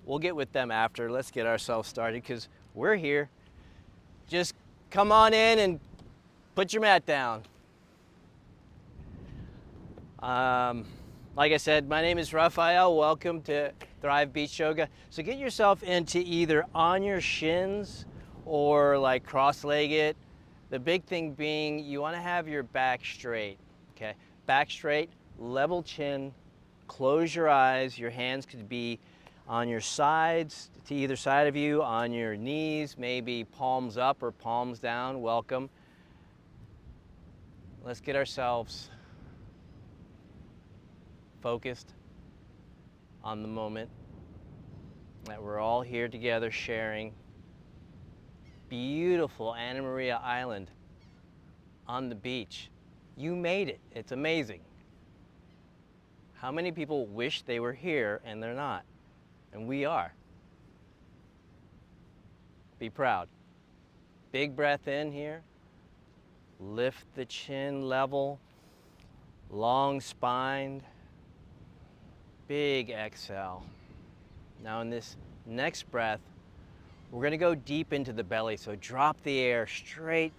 we'll get with them after. Let's get ourselves started because we're here. Just come on in and put your mat down. Like I said, my name is Raphael. Welcome to Thrive Beach Yoga. So get yourself into either on your shins or like cross-legged. The big thing being you want to have your back straight, okay? Back straight, level chin, close your eyes. Your hands could be on your sides, to either side of you, on your knees, maybe palms up or palms down. Welcome. Let's get ourselves focused on the moment that we're all here together sharing beautiful Anna Maria Island on the beach. You made it. It's amazing. How many people wish they were here and they're not? And we are. Be proud. Big breath in here. Lift the chin level. Long spine. Big exhale. Now in this next breath, we're going to go deep into the belly. So drop the air straight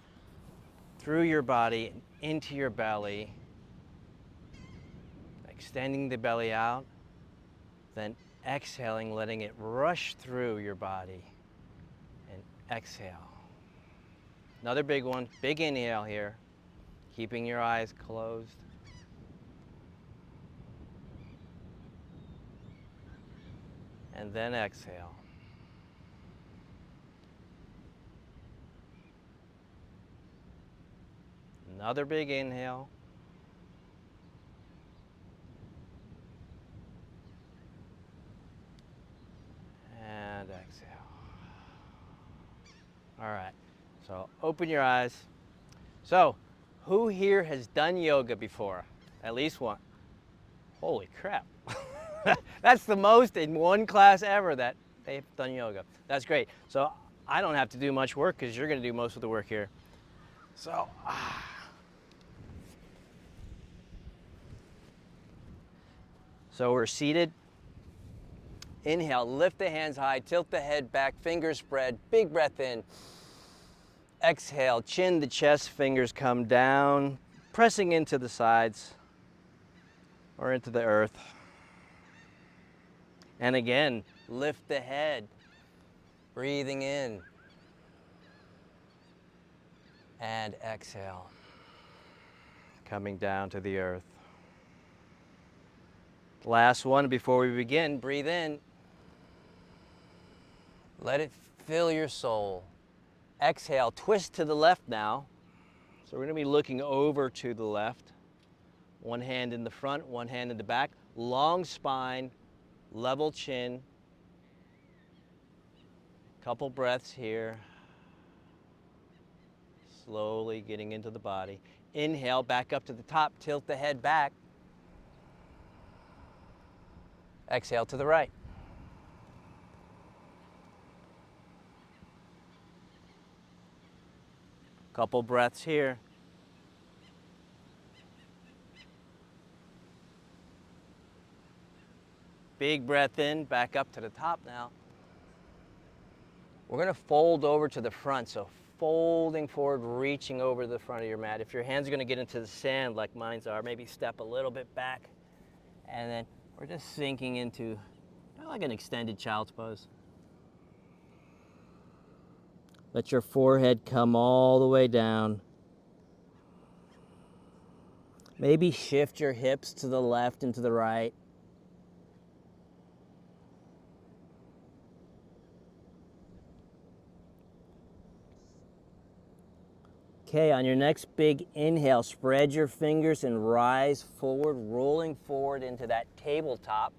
through your body and into your belly. Extending the belly out. Then exhaling, letting it rush through your body. And exhale. Another big one. Big inhale here. Keeping your eyes closed. And then exhale. Another big inhale. And exhale. All right, so open your eyes. So, who here has done yoga before? At least one. Holy crap. That's the most in one class ever that they've done yoga. That's great. So I don't have to do much work because you're going to do most of the work here. So, so we're seated. Inhale, lift the hands high, tilt the head back, fingers spread, big breath in. Exhale, chin to chest, fingers come down, pressing into the sides or into the earth. And again, lift the head, breathing in. And exhale, coming down to the earth. Last one before we begin, breathe in. Let it fill your soul. Exhale, twist to the left now. So we're going to be looking over to the left. One hand in the front, one hand in the back. Long spine, level chin. Couple breaths here. Slowly getting into the body. Inhale, back up to the top, tilt the head back. Exhale to the right. Couple breaths here. Big breath in, back up to the top now. We're going to fold over to the front, so folding forward, reaching over the front of your mat. If your hands are going to get into the sand like mine are, maybe step a little bit back. And then we're just sinking into kind of like an extended child's pose. Let your forehead come all the way down. Maybe shift your hips to the left and to the right. Okay, on your next big inhale, spread your fingers and rise forward, rolling forward into that tabletop.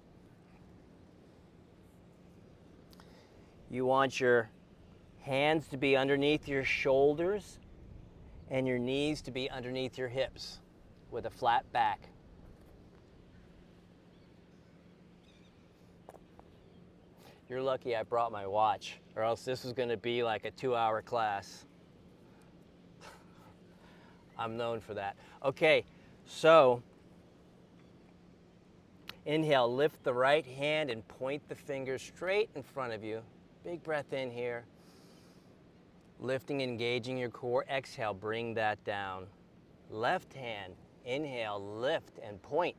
You want your hands to be underneath your shoulders and your knees to be underneath your hips with a flat back. You're lucky I brought my watch, or else this was going to be like a 2-hour class. I'm known for that. Okay, so Inhale, lift the right hand and point the fingers straight in front of you. Big breath in here. Lifting, engaging your core. Exhale, bring that down. Left hand, inhale, lift and point.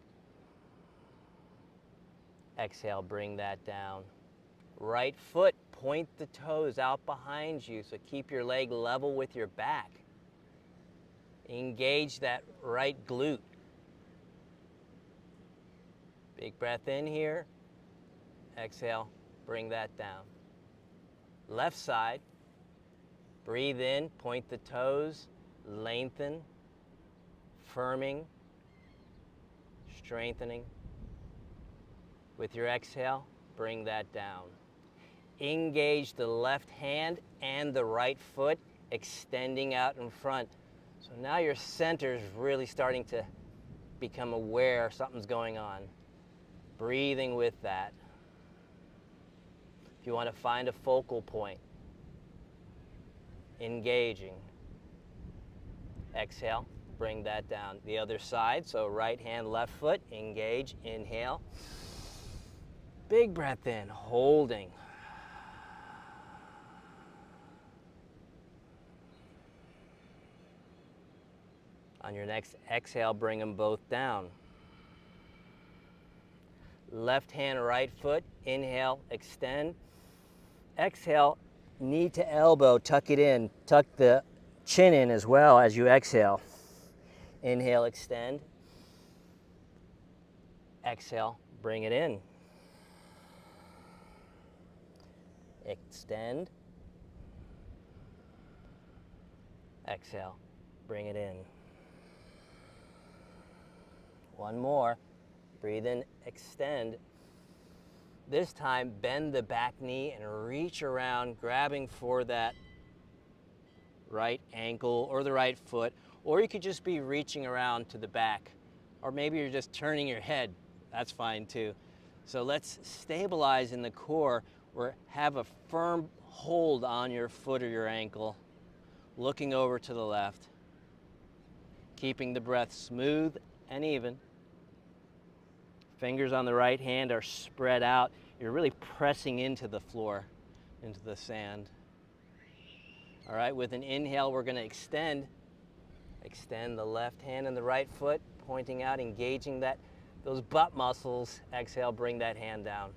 Exhale, bring that down. Right foot, point the toes out behind you, so keep your leg level with your back. Engage that right glute. Big breath in here. Exhale, bring that down. Left side, breathe in, point the toes, lengthen, firming, strengthening. With your exhale, bring that down. Engage the left hand and the right foot, extending out in front. So now your center is really starting to become aware something's going on. Breathing with that. If you want to find a focal point, engaging. Exhale, bring that down. The other side, so right hand, left foot, engage, inhale. Big breath in, holding. On your next exhale, bring them both down. Left hand, right foot, inhale, extend. Exhale, knee to elbow, tuck it in. Tuck the chin in as well as you exhale. Inhale, extend. Exhale, bring it in. Extend. Exhale, bring it in. One more. Breathe in, extend. This time, bend the back knee and reach around, grabbing for that right ankle or the right foot, or you could just be reaching around to the back, or maybe you're just turning your head. That's fine too. So let's stabilize in the core, or have a firm hold on your foot or your ankle, looking over to the left, keeping the breath smooth and even. Fingers on the right hand are spread out. You're really pressing into the floor, into the sand. All right, with an inhale, we're going to extend. Extend the left hand and the right foot, pointing out, engaging those butt muscles. Exhale, bring that hand down.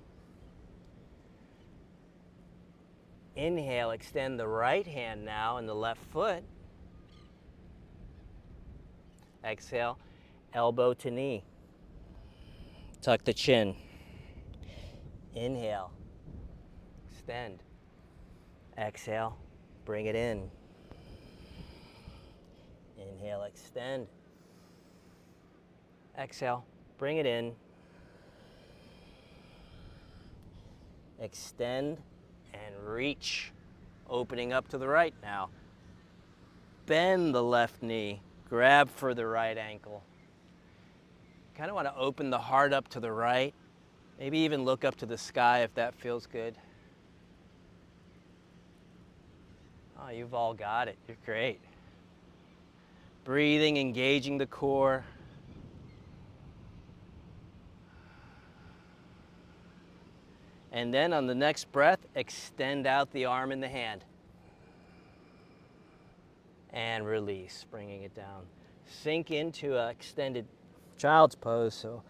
Inhale, extend the right hand now and the left foot. Exhale, elbow to knee. Tuck the chin. Inhale, extend. Exhale, bring it in. Inhale, extend. Exhale, bring it in. Extend and reach, opening up to the right now. Bend the left knee, grab for the right ankle. Kind of want to open the heart up to the right. Maybe even look up to the sky if that feels good. Oh, you've all got it. You're great. Breathing, engaging the core. And then on the next breath, extend out the arm and the hand. And release, bringing it down. Sink into an extended child's pose, so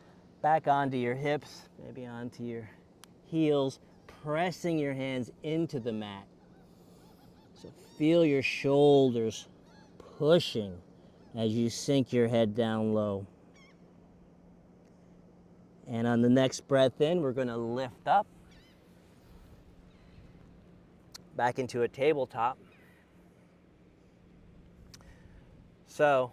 back onto your hips, maybe onto your heels, pressing your hands into the mat. So feel your shoulders pushing as you sink your head down low. And on the next breath in, we're going to lift up back into a tabletop. So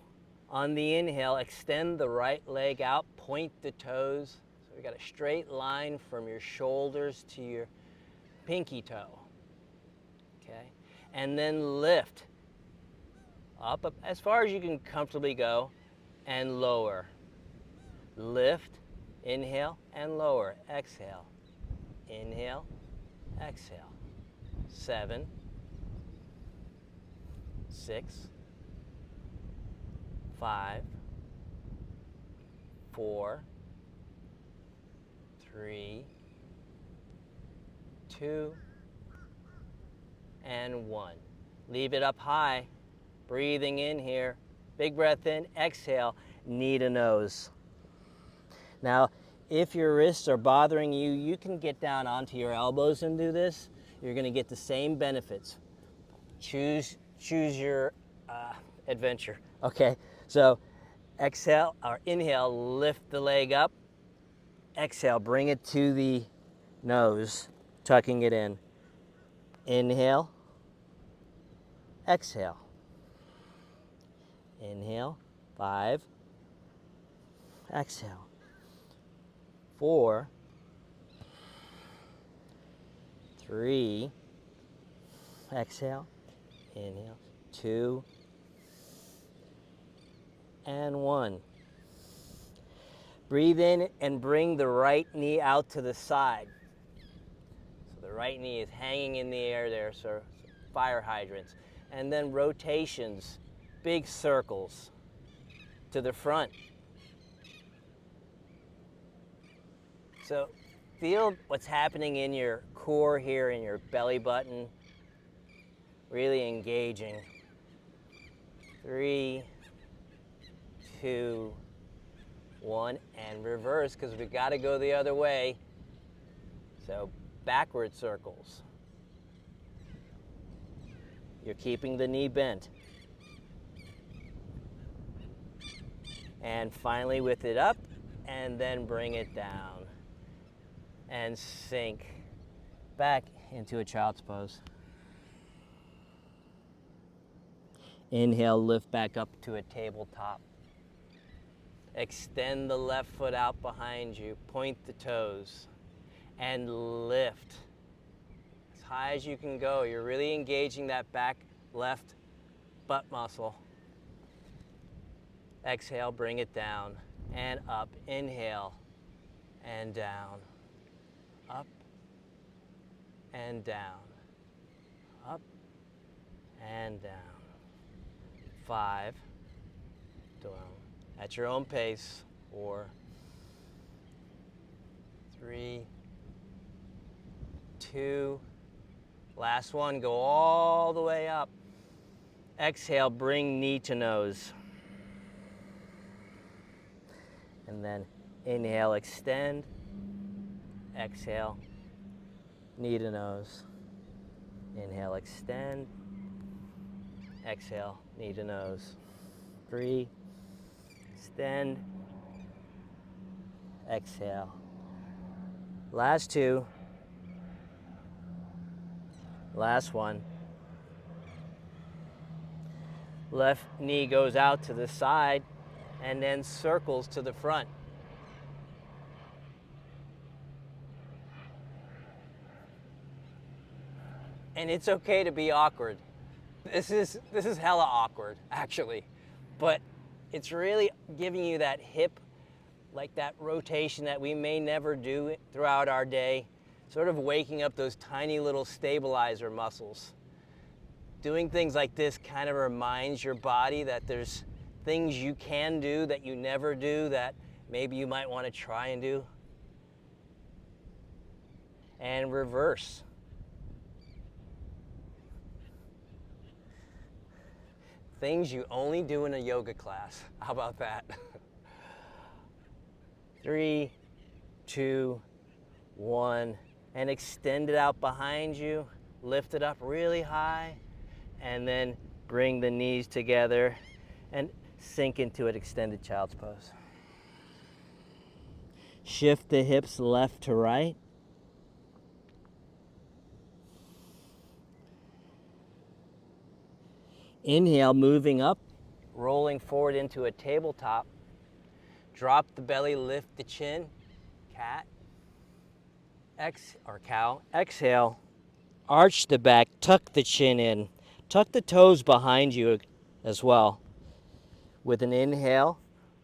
on the inhale, extend the right leg out, point the toes. So we got a straight line from your shoulders to your pinky toe. Okay? And then lift up as far as you can comfortably go and lower. Lift, inhale, and lower. Exhale. Inhale, exhale. 7, 6, 5, 4, 3, 2, and 1. Leave it up high. Breathing in here. Big breath in, exhale, knee to nose. Now, if your wrists are bothering you, you can get down onto your elbows and do this. You're going to get the same benefits. Choose your adventure. Okay, so exhale or inhale, lift the leg up. Exhale, bring it to the nose, tucking it in. Inhale, exhale. Inhale, 5, exhale. 4, 3, exhale, inhale, 2, and 1. Breathe in and bring the right knee out to the side. So the right knee is hanging in the air there, so fire hydrants. And then rotations, big circles to the front. So feel what's happening in your core here, in your belly button, really engaging. 3, 2, 1, and reverse, because we got to go the other way. So backward circles. You're keeping the knee bent. And finally with it up, and then bring it down. And sink back into a child's pose. Inhale, lift back up to a tabletop. Extend the left foot out behind you, point the toes, and lift as high as you can go. You're really engaging that back left butt muscle. Exhale, bring it down and up. Inhale and down. Up and down. Up and down. 5, down. At your own pace. 4, 3, 2, last one, go all the way up. Exhale, bring knee to nose. And then inhale, extend. Exhale, knee to nose. Inhale, extend. Exhale, knee to nose. 3, extend. Exhale. Last 2. Last 1. Left knee goes out to the side and then circles to the front. And it's okay to be awkward. This is hella awkward, actually. But it's really giving you that hip, like that rotation that we may never do throughout our day, sort of waking up those tiny little stabilizer muscles. Doing things like this kind of reminds your body that there's things you can do that you never do that maybe you might want to try and do. And reverse. Things you only do in a yoga class. How about that? 3, 2, 1, and extend it out behind you. Lift it up really high, and then bring the knees together and sink into an extended child's pose. Shift the hips left to right. Inhale, moving up, rolling forward into a tabletop. Drop the belly, lift the chin, cat, or cow. Exhale, arch the back, tuck the chin in. Tuck the toes behind you as well. With an inhale,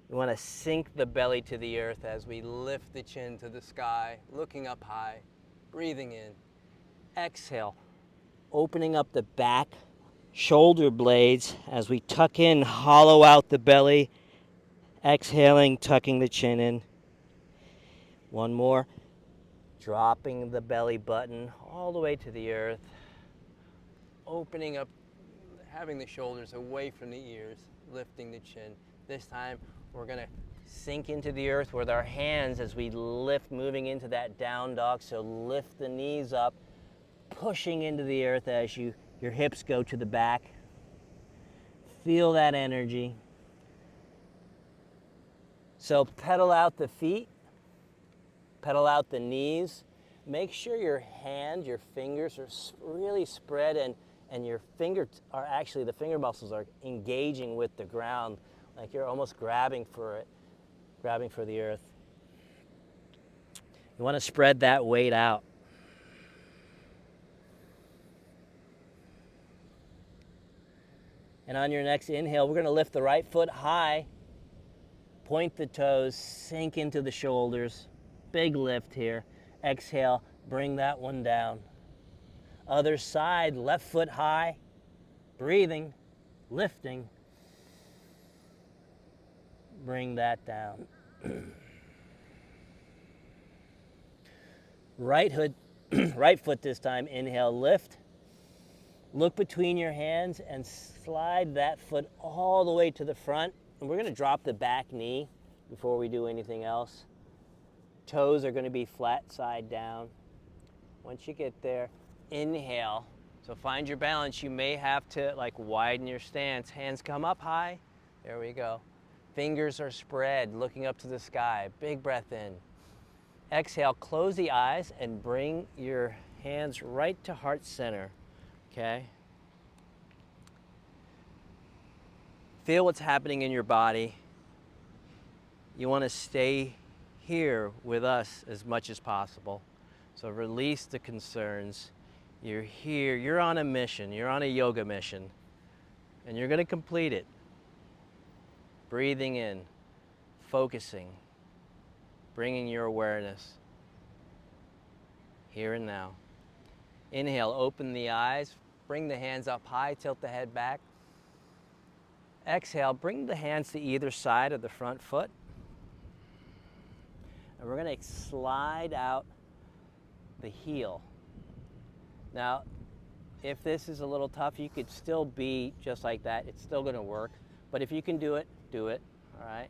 we want to sink the belly to the earth as we lift the chin to the sky, looking up high, breathing in. Exhale, opening up the back shoulder blades as we tuck in, hollow out the belly. Exhaling, tucking the chin in. One more. Dropping the belly button all the way to the earth. Opening up, having the shoulders away from the ears, lifting the chin. This time we're gonna sink into the earth with our hands as we lift, moving into that down dog. So lift the knees up, pushing into the earth as your hips go to the back. Feel that energy. So pedal out the feet, pedal out the knees. Make sure your hands, your fingers are really spread and your fingers are actually, the finger muscles are engaging with the ground, like you're almost grabbing for it, grabbing for the earth. You want to spread that weight out. And on your next inhale, we're going to lift the right foot high, point the toes, sink into the shoulders. Big lift here. Exhale, bring that one down. Other side, left foot high, breathing, lifting. Bring that down. Right foot this time, inhale, lift. Look between your hands and slide that foot all the way to the front. And we're going to drop the back knee before we do anything else. Toes are going to be flat side down. Once you get there, inhale. So find your balance. You may have to like widen your stance. Hands come up high. There we go. Fingers are spread, looking up to the sky. Big breath in. Exhale, close the eyes and bring your hands right to heart center. Okay? Feel what's happening in your body. You want to stay here with us as much as possible. So release the concerns. You're here, you're on a mission, you're on a yoga mission, and you're going to complete it. Breathing in, focusing, bringing your awareness here and now. Inhale, open the eyes, bring the hands up high, tilt the head back. Exhale, bring the hands to either side of the front foot. And we're going to slide out the heel. Now, if this is a little tough, you could still be just like that. It's still going to work. But if you can do it, do it. All right?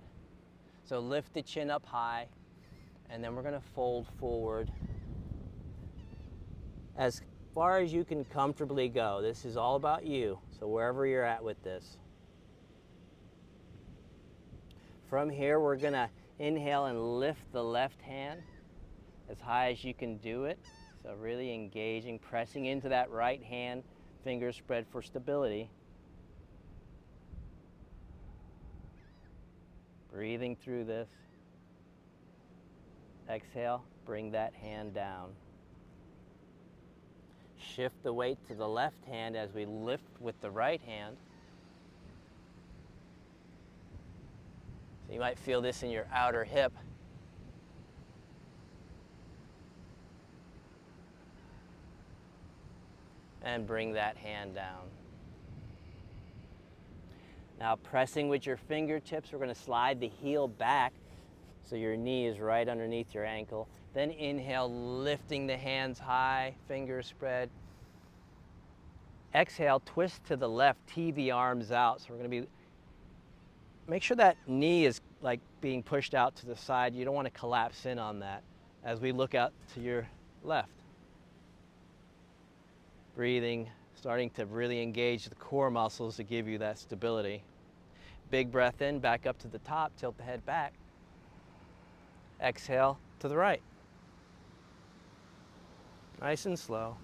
So lift the chin up high, and then we're going to fold forward as far as you can comfortably go. This is all about you, so wherever you're at with this. From here, we're going to inhale and lift the left hand as high as you can do it. So really engaging, pressing into that right hand, fingers spread for stability. Breathing through this. Exhale, bring that hand down. Shift the weight to the left hand as we lift with the right hand. So you might feel this in your outer hip. And bring that hand down. Now pressing with your fingertips, we're going to slide the heel back so your knee is right underneath your ankle. Then inhale, lifting the hands high, fingers spread. Exhale, twist to the left, tee the arms out. So we're going to make sure that knee is like being pushed out to the side. You don't want to collapse in on that as we look out to your left. Breathing, starting to really engage the core muscles to give you that stability. Big breath in, back up to the top, tilt the head back. Exhale to the right. Nice and slow.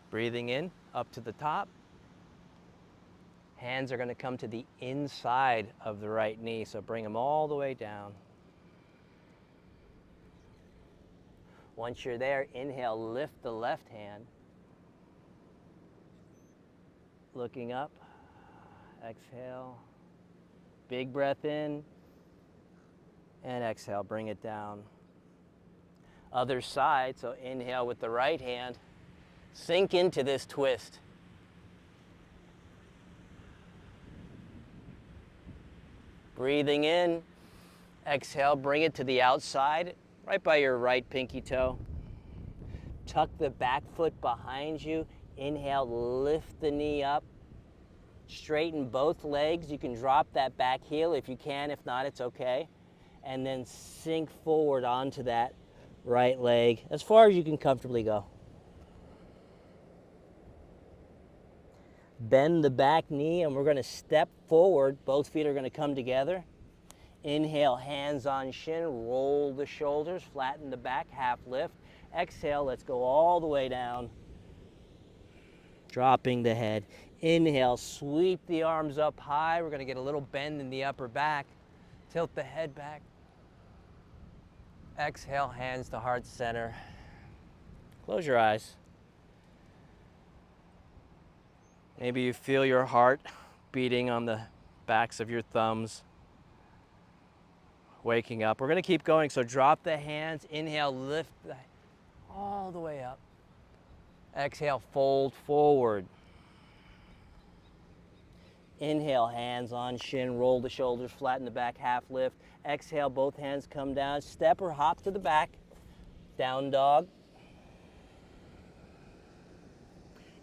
Breathing in, up to the top. Hands are going to come to the inside of the right knee, so bring them all the way down. Once you're there, inhale, lift the left hand. Looking up, exhale. Big breath in, and exhale, bring it down. Other side, so inhale with the right hand. Sink into this twist. Breathing in. Exhale, bring it to the outside, right by your right pinky toe. Tuck the back foot behind you. Inhale, lift the knee up. Straighten both legs. You can drop that back heel if you can. If not, it's okay. And then sink forward onto that right leg as far as you can comfortably go. Bend the back knee and we're going to step forward. Both feet are going to come together. Inhale, hands on shin, roll the shoulders, flatten the back, half lift. Exhale, let's go all the way down. Dropping the head. Inhale, sweep the arms up high. We're going to get a little bend in the upper back. Tilt the head back. Exhale, hands to heart center. Close your eyes. Maybe you feel your heart beating on the backs of your thumbs. Waking up. We're going to keep going, so drop the hands. Inhale, lift all the way up. Exhale, fold forward. Inhale, hands on shin, roll the shoulders, flatten the back, half lift. Exhale, both hands come down. Step or hop to the back. Down dog.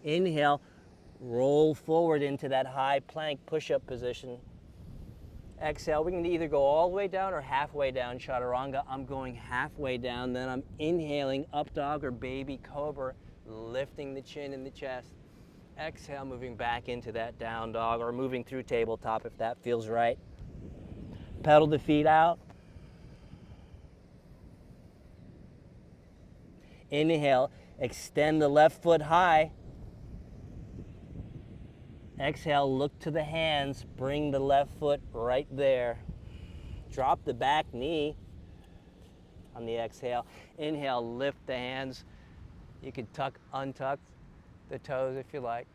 Inhale, roll forward into that high plank push-up position. Exhale, we can either go all the way down or halfway down, chaturanga. I'm going halfway down, then I'm inhaling up dog or baby cobra, lifting the chin and the chest. Exhale, moving back into that down dog or moving through tabletop if that feels right. Pedal the feet out. Inhale, extend the left foot high. Exhale, look to the hands, bring the left foot right there. Drop the back knee on the exhale. Inhale, lift the hands. You can untuck the toes if you like.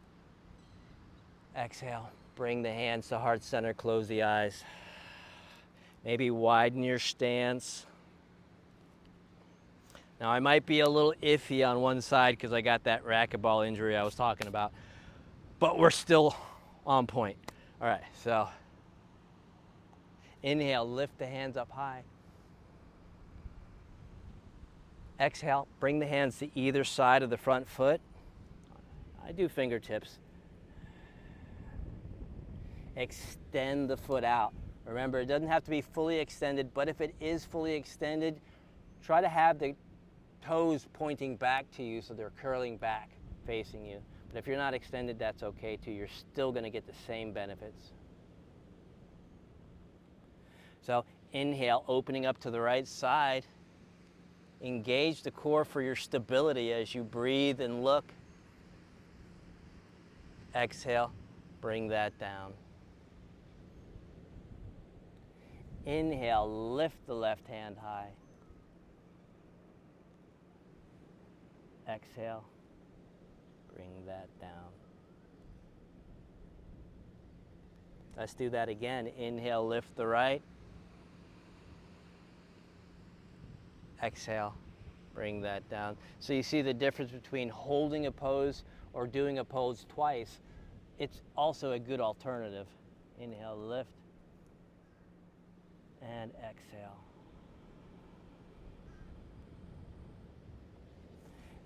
Exhale, bring the hands to heart center, close the eyes. Maybe widen your stance. Now I might be a little iffy on one side because I got that racquetball injury I was talking about, but we're still on point. All right, so inhale, lift the hands up high. Exhale, bring the hands to either side of the front foot. I do fingertips. Extend the foot out. Remember, it doesn't have to be fully extended, but if it is fully extended, try to have the toes pointing back to you so they're curling back, facing you. But if you're not extended, that's okay too. You're still going to get the same benefits. So inhale, opening up to the right side. Engage the core for your stability as you breathe and look. Exhale, bring that down. Inhale, lift the left hand high. Exhale, bring that down. Let's do that again. Inhale, lift the right. Exhale, bring that down. So you see the difference between holding a pose or doing a pose twice. It's also a good alternative. Inhale, lift, and exhale.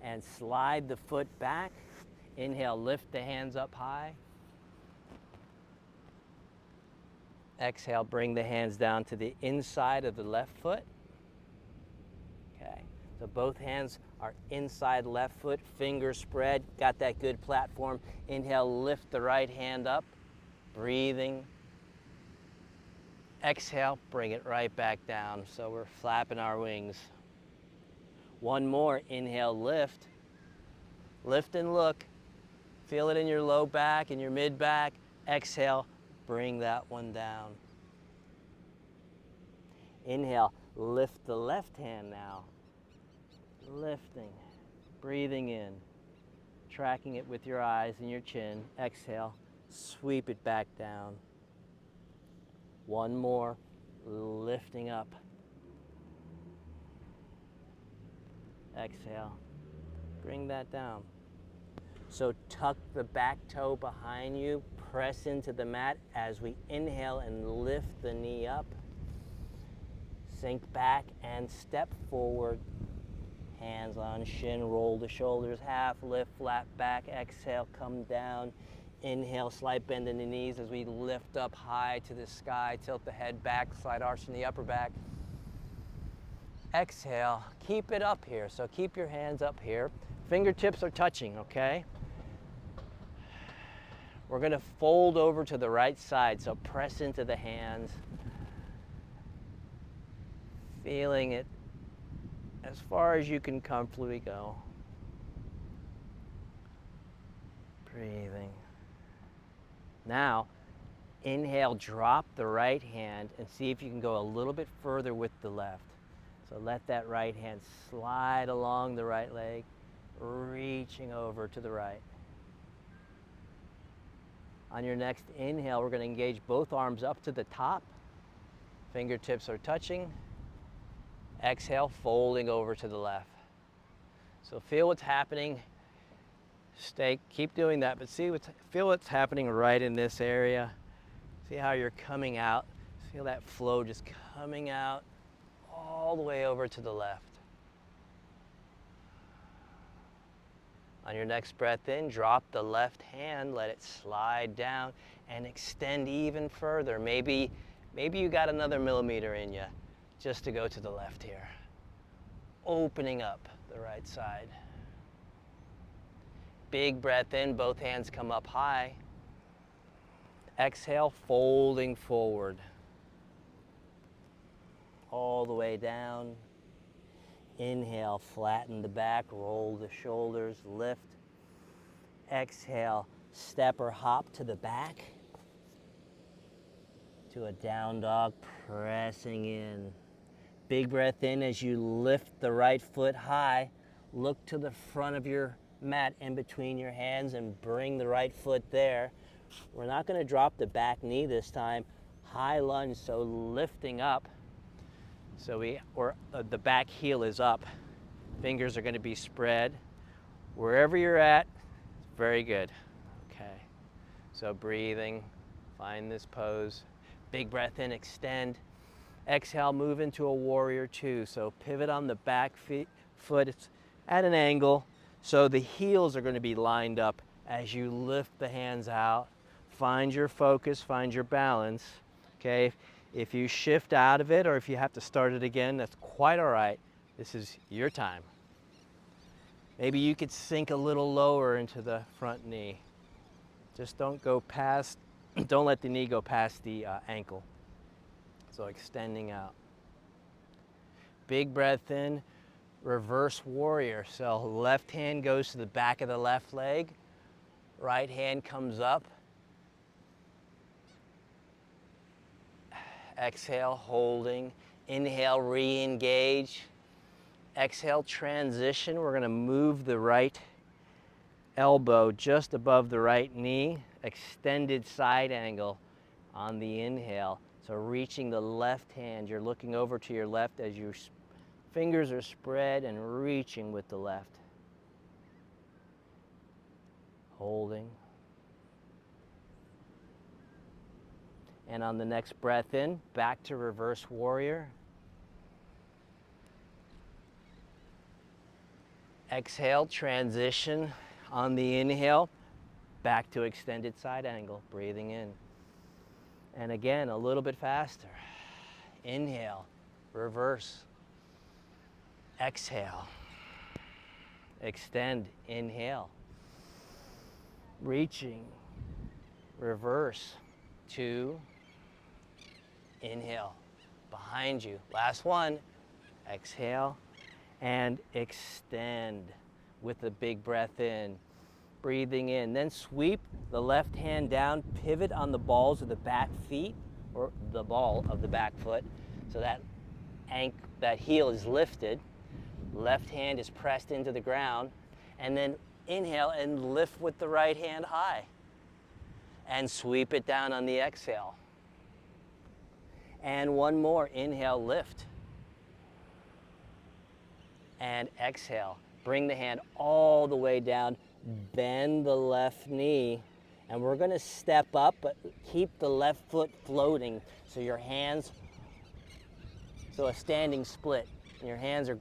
And slide the foot back. Inhale, lift the hands up high. Exhale, bring the hands down to the inside of the left foot. Okay, so both hands are inside left foot, fingers spread, got that good platform. Inhale, lift the right hand up, breathing. Exhale, bring it right back down. So we're flapping our wings. One more, inhale, lift. Lift and look. Feel it in your low back, in your mid back. Exhale, bring that one down. Inhale, lift the left hand now. Lifting, breathing in, tracking it with your eyes and your chin. Exhale, sweep it back down. One more, lifting up. Exhale, bring that down. So tuck the back toe behind you, press into the mat as we inhale and lift the knee up. Sink back and step forward. Hands on shin, roll the shoulders half, lift, flat back, exhale, come down. Inhale, slight bend in the knees as we lift up high to the sky, tilt the head back, slight arch in the upper back. Exhale, keep it up here. So keep your hands up here. Fingertips are touching, okay? We're gonna fold over to the right side, so press into the hands. Feeling it as far as you can comfortably go. Breathing. Now, inhale, drop the right hand and see if you can go a little bit further with the left. So let that right hand slide along the right leg, reaching over to the right. On your next inhale, we're going to engage both arms up to the top. Fingertips are touching. Exhale, folding over to the left. So feel what's happening. Keep doing that, but feel what's happening right in this area. See how you're coming out. Feel that flow just coming out all the way over to the left. On your next breath in, drop the left hand, let it slide down and extend even further. Maybe you got another millimeter in you just to go to the left here. Opening up the right side. Big breath in, both hands come up high. Exhale, folding forward. All the way down. Inhale, flatten the back, roll the shoulders, lift. Exhale, step or hop to the back. To a down dog, pressing in. Big breath in as you lift the right foot high. Look to the front of your mat in between your hands and bring the right foot there. We're not going to drop the back knee this time. High lunge, so lifting up. So the back heel is up. Fingers are going to be spread. Wherever you're at, very good. Okay. So breathing, find this pose. Big breath in, extend. Exhale, move into a warrior two. So pivot on the back foot. It's at an angle. So the heels are going to be lined up as you lift the hands out. Find your focus, find your balance. Okay. If you shift out of it or if you have to start it again, that's quite all right. This is your time. Maybe you could sink a little lower into the front knee. Just don't let the knee go past the ankle. So extending out. Big breath in, reverse warrior. So left hand goes to the back of the left leg. Right hand comes up. Exhale, holding. Inhale, re-engage. Exhale, transition. We're going to move the right elbow just above the right knee. Extended side angle on the inhale. So reaching the left hand, you're looking over to your left as your fingers are spread and reaching with the left. Holding. And on the next breath in, back to reverse warrior. Exhale, transition on the inhale, back to extended side angle, breathing in. And again, a little bit faster. Inhale, reverse. Exhale. Extend, inhale. Reaching, reverse. 2. Inhale, behind you. Last one. Exhale and extend with a big breath in. Breathing in. Then sweep the left hand down, pivot on the balls of the back feet or the ball of the back foot so that heel is lifted. Left hand is pressed into the ground. And then inhale and lift with the right hand high. And sweep it down on the exhale. And one more. Inhale, lift. And exhale. Bring the hand all the way down. Bend the left knee, and we're gonna step up, but keep the left foot floating. So your hands, so a standing split. Your hands are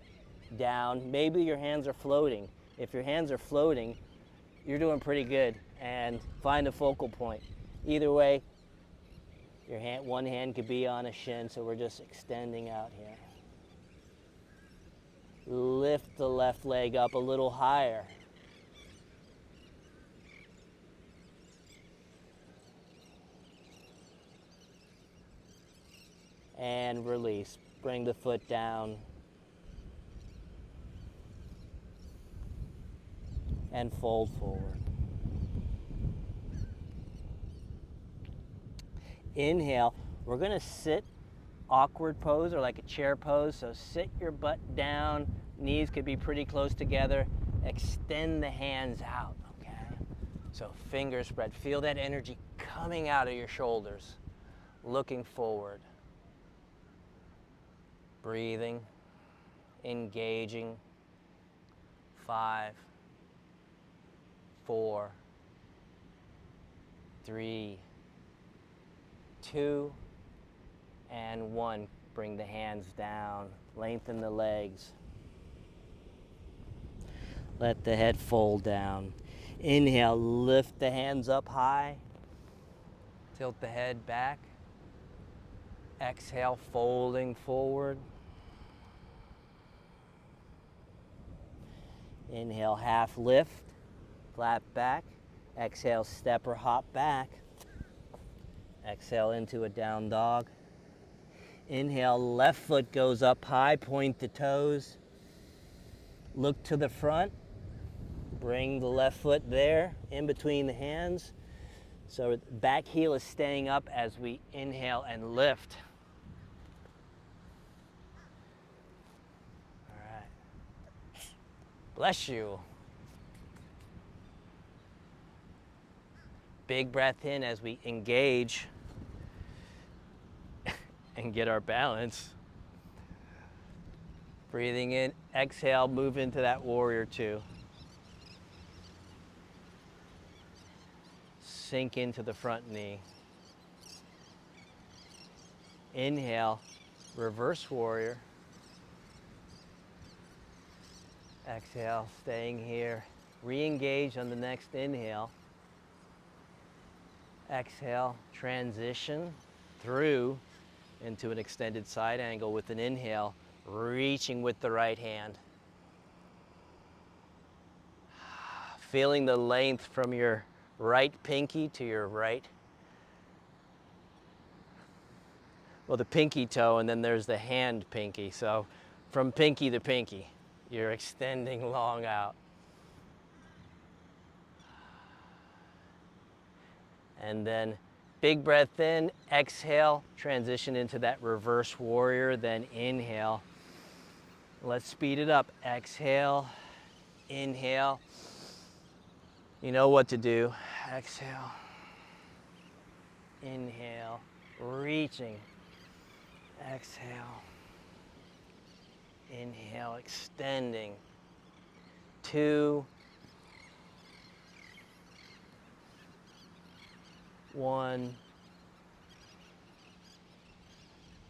down, maybe your hands are floating. If your hands are floating, you're doing pretty good, and find a focal point. Either way, your hand, one hand could be on a shin, so we're just extending out here. Lift the left leg up a little higher. And release. Bring the foot down. And fold forward. Inhale. We're going to sit awkward pose or like a chair pose. So sit your butt down. Knees could be pretty close together. Extend the hands out. Okay. So fingers spread. Feel that energy coming out of your shoulders. Looking forward. Breathing. Engaging. 5, 4, 3, 2, and 1. Bring the hands down. Lengthen the legs. Let the head fold down. Inhale, lift the hands up high. Tilt the head back. Exhale, folding forward. Inhale, half lift, flat back. Exhale, step or hop back. Exhale into a down dog. Inhale, left foot goes up high, point the toes. Look to the front. Bring the left foot there, in between the hands. So back heel is staying up as we inhale and lift. All right. Bless you. Big breath in as we engage and get our balance. Breathing in, exhale, move into that warrior two. Sink into the front knee. Inhale, reverse warrior. Exhale, staying here. Re-engage on the next inhale. Exhale, transition through into an extended side angle with an inhale, reaching with the right hand. Feeling the length from your right pinky to your right, well, the pinky toe, and then there's the hand pinky. So from pinky to pinky, you're extending long out. And then big breath in, exhale, transition into that reverse warrior, then inhale. Let's speed it up. Exhale, inhale. You know what to do. Exhale, inhale, reaching. Exhale, inhale, extending. 2, 1.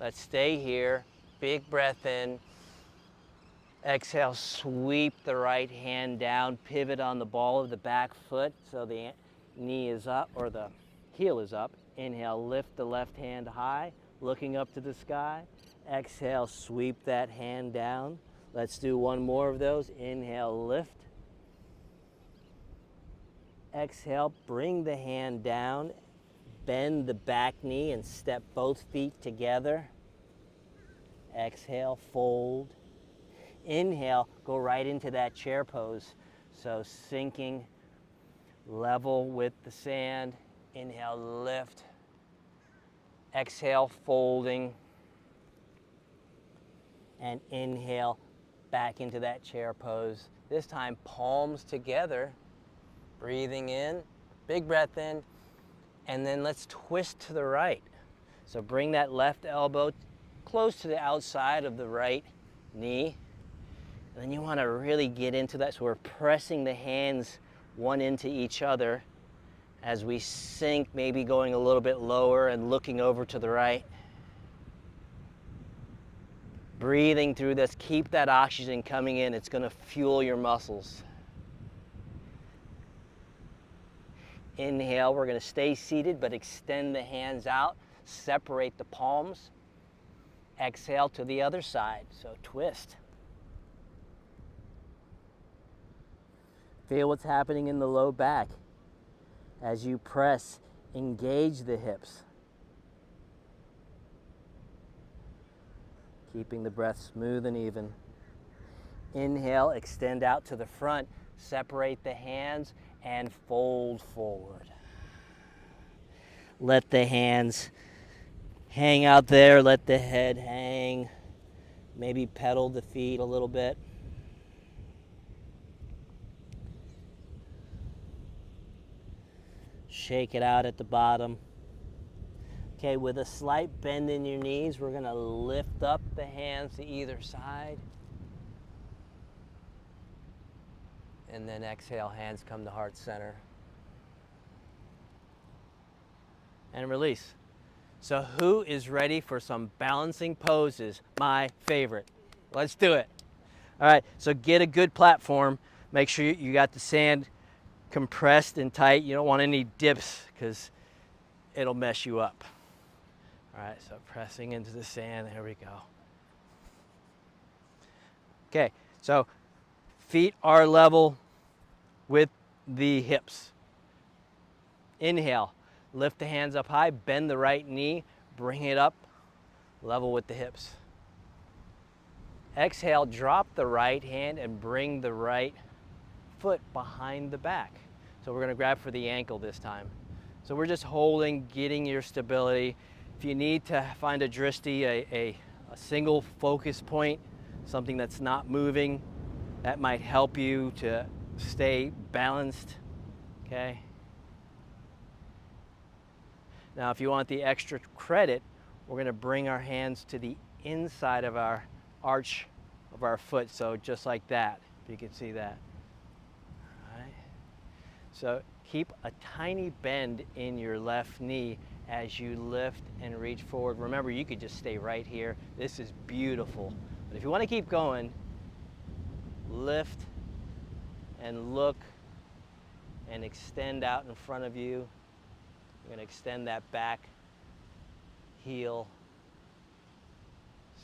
Let's stay here. Big breath in. Exhale, sweep the right hand down, pivot on the ball of the back foot so the knee is up or the heel is up. Inhale, lift the left hand high, looking up to the sky. Exhale, sweep that hand down. Let's do one more of those. Inhale, lift. Exhale, bring the hand down, bend the back knee and step both feet together. Exhale, fold. Inhale, go right into that chair pose. So sinking level with the sand. Inhale, lift. Exhale, folding. And inhale, back into that chair pose. This time, palms together. Breathing in, big breath in. And then let's twist to the right. So bring that left elbow close to the outside of the right knee. And then you want to really get into that. So we're pressing the hands one into each other as we sink, maybe going a little bit lower and looking over to the right. Breathing through this, keep that oxygen coming in. It's going to fuel your muscles. Inhale, we're going to stay seated, but extend the hands out. Separate the palms. Exhale to the other side, so twist. Feel what's happening in the low back. As you press, engage the hips. Keeping the breath smooth and even. Inhale, extend out to the front. Separate the hands and fold forward. Let the hands hang out there. Let the head hang. Maybe pedal the feet a little bit. Shake it out at the bottom. Okay, with a slight bend in your knees, we're going to lift up the hands to either side. And then exhale, hands come to heart center. And release. So who is ready for some balancing poses? My favorite. Let's do it. All right, so get a good platform. Make sure you got the sand compressed and tight. You don't want any dips because it'll mess you up. All right, so pressing into the sand. There we go. Okay, so feet are level with the hips. Inhale, lift the hands up high, bend the right knee, bring it up, level with the hips. Exhale, drop the right hand and bring the right foot behind the back. So we're going to grab for the ankle this time. So we're just holding, getting your stability. If you need to find a drishti, a single focus point, something that's not moving, that might help you to stay balanced, okay? Now, if you want the extra credit, we're going to bring our hands to the inside of our arch of our foot, so just like that, if you can see that. All right. So keep a tiny bend in your left knee as you lift and reach forward. Remember, you could just stay right here. This is beautiful. But if you want to keep going, lift and look and extend out in front of you. You're going to extend that back heel.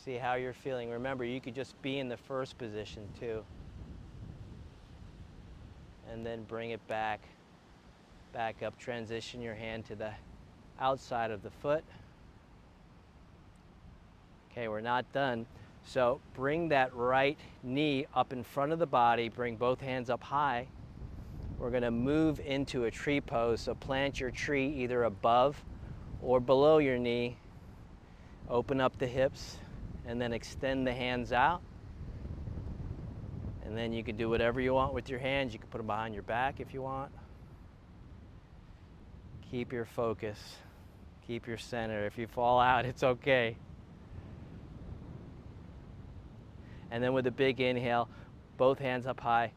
See how you're feeling. Remember, you could just be in the first position too. And then bring it back up. Transition your hand to the outside of the foot. Okay, we're not done. So bring that right knee up in front of the body. Bring both hands up high. We're going to move into a tree pose. So plant your tree either above or below your knee. Open up the hips and then extend the hands out. And then you can do whatever you want with your hands. You can put them behind your back if you want. Keep your focus. Keep your center. If you fall out, it's okay. And then with a big inhale, both hands up high.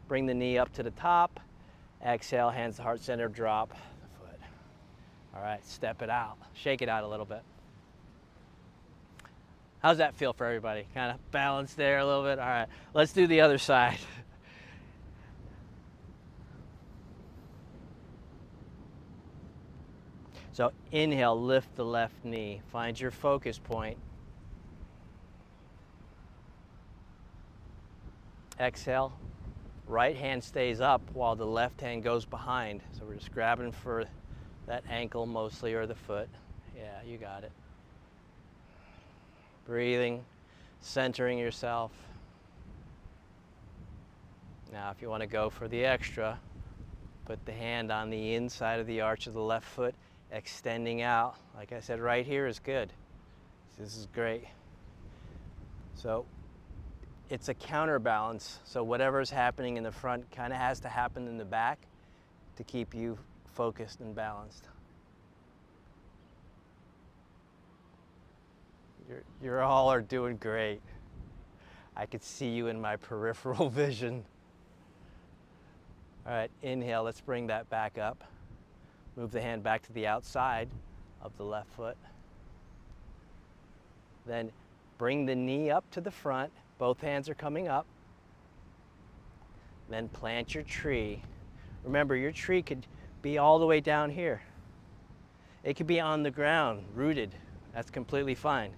Bring the knee up to the top. Exhale, hands to heart center, drop the foot. All right, step it out. Shake it out a little bit. How's that feel for everybody? Kind of balanced there a little bit? All right, let's do the other side. So inhale, lift the left knee. Find your focus point. Exhale, right hand stays up while the left hand goes behind. So we're just grabbing for that ankle mostly or the foot. Yeah, you got it. Breathing, centering yourself. Now if you want to go for the extra, put the hand on the inside of the arch of the left foot, extending out. Like I said, right here is good. This is great. So it's a counterbalance. So whatever's happening in the front kind of has to happen in the back to keep you focused and balanced. You're all are doing great. I could see you in my peripheral vision. All right, inhale, let's bring that back up. Move the hand back to the outside of the left foot. Then bring the knee up to the front. Both hands are coming up. Then plant your tree. Remember, your tree could be all the way down here. It could be on the ground, rooted. That's completely fine.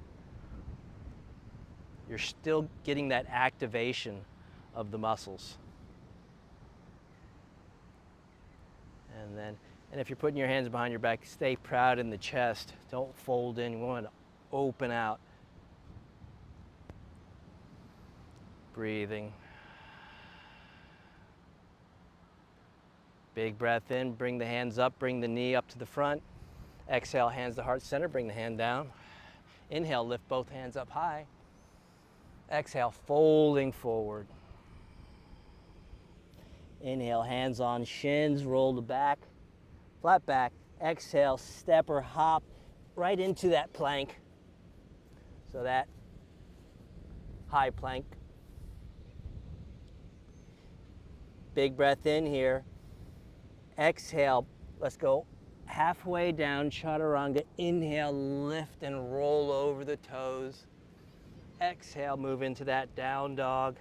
You're still getting that activation of the muscles. And if you're putting your hands behind your back, stay proud in the chest. Don't fold in. You want to open out. Breathing. Big breath in, bring the hands up, bring the knee up to the front. Exhale, hands to heart center, bring the hand down. Inhale, lift both hands up high. Exhale, folding forward. Inhale, hands on shins, roll the back, flat back. Exhale, step or hop right into that plank. So that high plank. Big breath in here. Exhale, let's go halfway down, chaturanga. Inhale, lift and roll over the toes. Exhale, move into that down dog.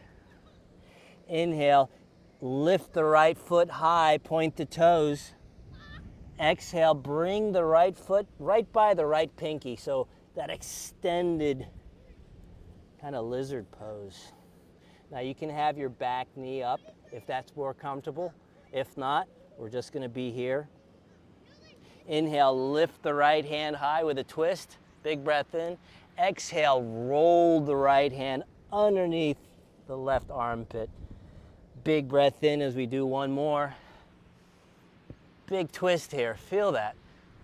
Inhale, lift the right foot high, point the toes. Exhale, bring the right foot right by the right pinky. So that extended kind of lizard pose. Now you can have your back knee up if that's more comfortable. If not, we're just going to be here. Inhale, lift the right hand high with a twist. Big breath in. Exhale, roll the right hand underneath the left armpit. Big breath in as we do one more. Big twist here. Feel that.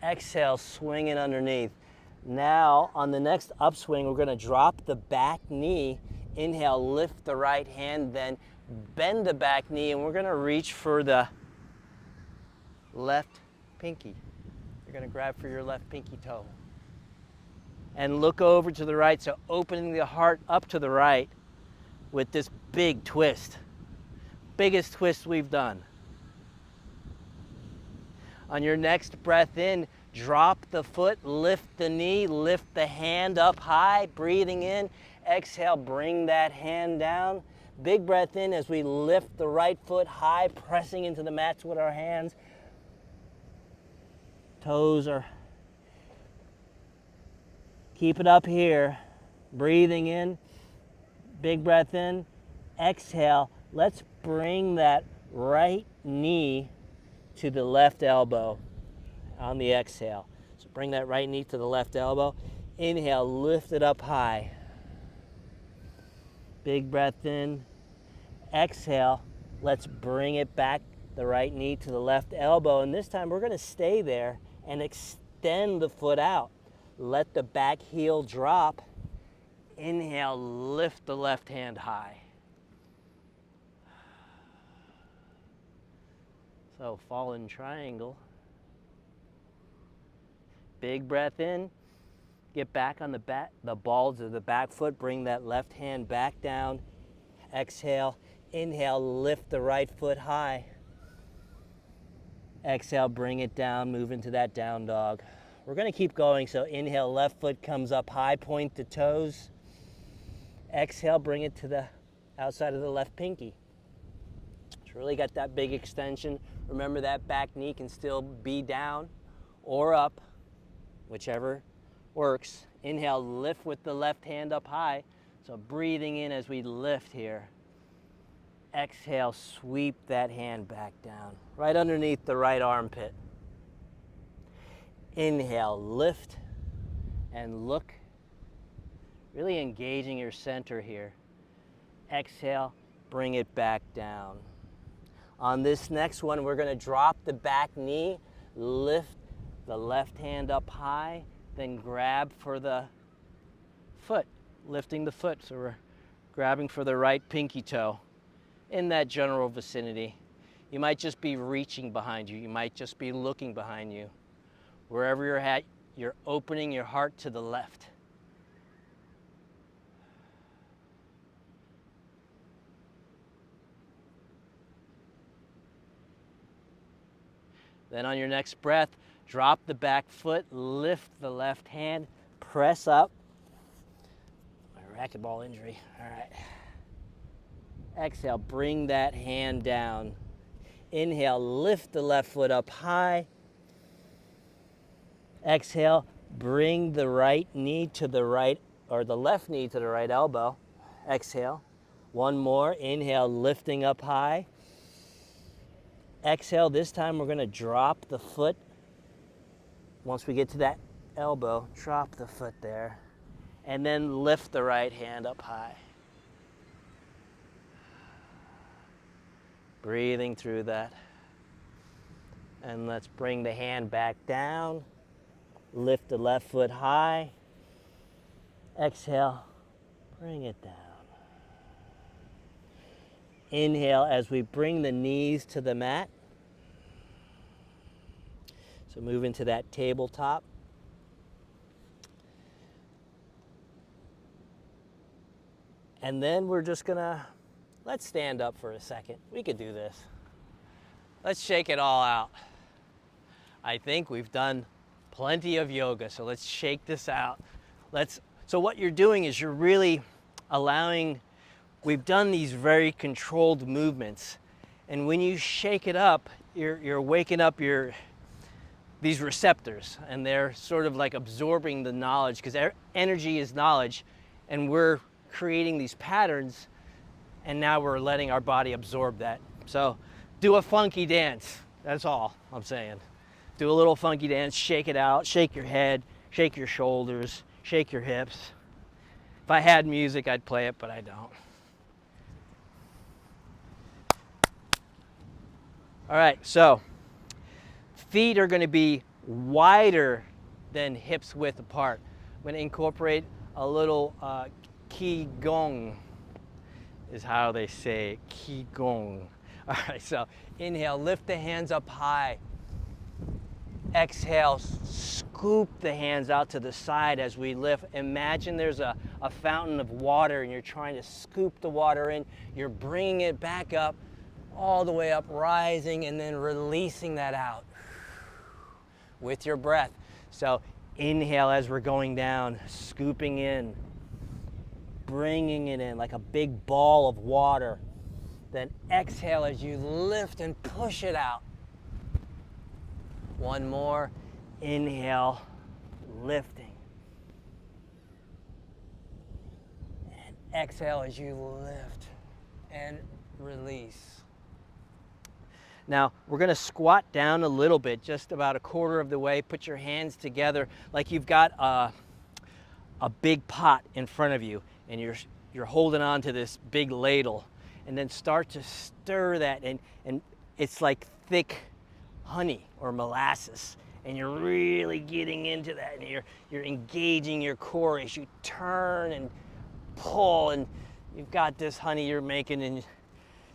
Exhale, swing it underneath. Now, on the next upswing, we're going to drop the back knee. Inhale, lift the right hand, then bend the back knee, and we're going to reach for the left pinky. You're going to grab for your left pinky toe. And look over to the right, so opening the heart up to the right with this big twist. Biggest twist we've done. On your next breath in, drop the foot, lift the knee, lift the hand up high, breathing in. Exhale, bring that hand down. Big breath in as we lift the right foot high, pressing into the mats with our hands. Toes are, keep it up here. Breathing in, big breath in. Exhale, let's bring that right knee to the left elbow on the exhale. So bring that right knee to the left elbow. Inhale, lift it up high. Big breath in. Exhale, let's bring it back, the right knee to the left elbow. And this time we're going to stay there and extend the foot out. Let the back heel drop. Inhale, lift the left hand high. So fallen triangle. Big breath in. Get back on the balls of the back foot. Bring that left hand back down. Exhale. Inhale, lift the right foot high. Exhale, bring it down, move into that down dog. We're going to keep going. So inhale, left foot comes up high, point the toes. Exhale, bring it to the outside of the left pinky. It's really got that big extension. Remember that back knee can still be down or up, whichever works. Inhale, lift with the left hand up high. So breathing in as we lift here. Exhale, sweep that hand back down, right underneath the right armpit. Inhale, lift and look, really engaging your center here. Exhale, bring it back down. On this next one, we're going to drop the back knee, lift the left hand up high, then grab for the foot, lifting the foot. So we're grabbing for the right pinky toe in that general vicinity. You might just be reaching behind you. You might just be looking behind you. Wherever you're at, you're opening your heart to the left. Then on your next breath, drop the back foot, lift the left hand, press up. My racquetball injury, all right. Exhale, bring that hand down. Inhale, lift the left foot up high. Exhale, bring the right knee to the right, or the left knee to the right elbow. Exhale. One more. Inhale, lifting up high. Exhale, this time we're going to drop the foot. Once we get to that elbow, drop the foot there. And then lift the right hand up high. Breathing through that. And let's bring the hand back down. Lift the left foot high. Exhale, bring it down. Inhale as we bring the knees to the mat. So move into that tabletop. And then we're just gonna, let's stand up for a second. We could do this. Let's shake it all out. I think we've done plenty of yoga, so let's shake this out. So what you're doing is you're really allowing, we've done these very controlled movements, and when you shake it up, you're waking up these receptors, and they're sort of like absorbing the knowledge, because energy is knowledge, and we're creating these patterns, and now we're letting our body absorb that. So do a funky dance. That's all I'm saying. Do a little funky dance, shake it out, shake your head, shake your shoulders, shake your hips. If I had music, I'd play it, but I don't. All right, so feet are going to be wider than hips width apart. I'm going to incorporate a little qigong is how they say it, qigong. All right, so inhale, lift the hands up high. Exhale, scoop the hands out to the side as we lift. Imagine there's a fountain of water and you're trying to scoop the water in. You're bringing it back up, all the way up, rising, and then releasing that out with your breath. So inhale as we're going down, scooping in, bringing it in like a big ball of water. Then exhale as you lift and push it out. One more. Inhale, lifting. And exhale as you lift and release. Now, we're going to squat down a little bit, just about a quarter of the way. Put your hands together like you've got a big pot in front of you, and you're holding on to this big ladle. And then start to stir that, and it's like thick honey or molasses, and you're really getting into that, and you're engaging your core as you turn and pull, and you've got this honey you're making, and